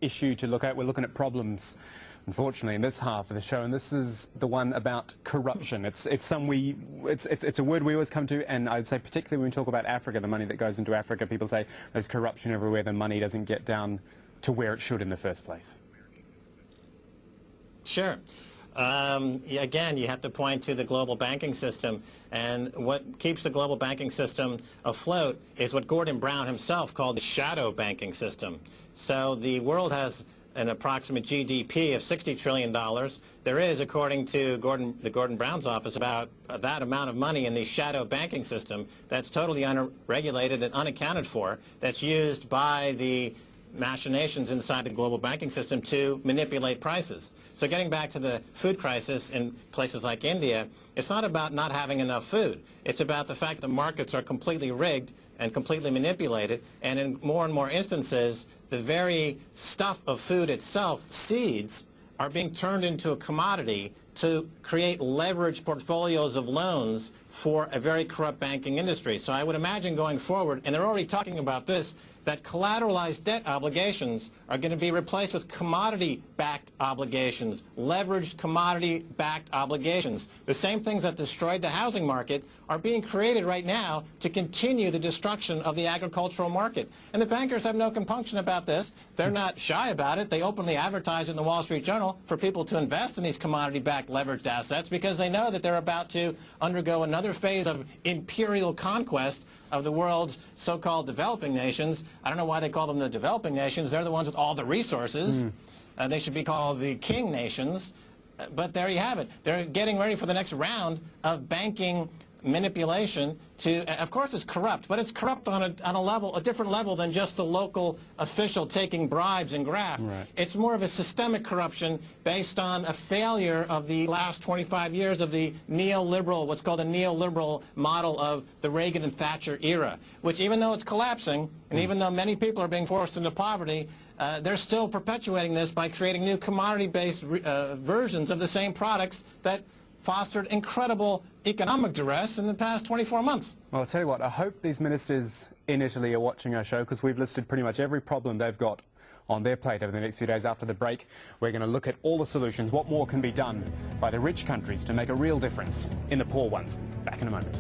issue to look at. We're looking at problems, unfortunately, in this half of the show, and this is the one about corruption. It's a word we always come to, and I'd say particularly when we talk about Africa, the money that goes into Africa, people say there's corruption everywhere, the money doesn't get down to where it should in the first place. Sure. Again, you have to point to the global banking system, and what keeps the global banking system afloat is what Gordon Brown himself called the shadow banking system. So the world has an approximate GDP of $60 trillion. There is, according to the Gordon Brown's office, about that amount of money in the shadow banking system that's totally unregulated and unaccounted for, that's used by the machinations inside the global banking system to manipulate prices. So getting back to the food crisis in places like India, it's not about not having enough food. It's about the fact that the markets are completely rigged and completely manipulated, and in more and more instances, the very stuff of food itself, seeds, are being turned into a commodity to create leveraged portfolios of loans for a very corrupt banking industry. So I would imagine going forward, and they're already talking about this, that collateralized debt obligations are going to be replaced with commodity-backed obligations, leveraged commodity-backed obligations. The same things that destroyed the housing market are being created right now to continue the destruction of the agricultural market. And the bankers have no compunction about this. They're not shy about it. They openly advertise in the Wall Street Journal for people to invest in these commodity-backed leveraged assets because they know that they're about to undergo another phase of imperial conquest of the world's so-called developing nations. I don't know why they call them the developing nations. They're the ones with all the resources. They should be called the king nations. But there you have it. They're getting ready for the next round of banking manipulation to, of course it's corrupt, but it's corrupt on a different level than just the local official taking bribes and graft. Right. It's more of a systemic corruption based on a failure of the last 25 years of the neoliberal, what's called a neoliberal model of the Reagan and Thatcher era, which even though it's collapsing, and even though many people are being forced into poverty, they're still perpetuating this by creating new commodity-based versions of the same products that fostered incredible economic duress in the past 24 months. Well, I'll tell you what, I hope these ministers in Italy are watching our show, because we've listed pretty much every problem they've got on their plate over the next few days. After the break, we're going to look at all the solutions, what more can be done by the rich countries to make a real difference in the poor ones. Back in a moment.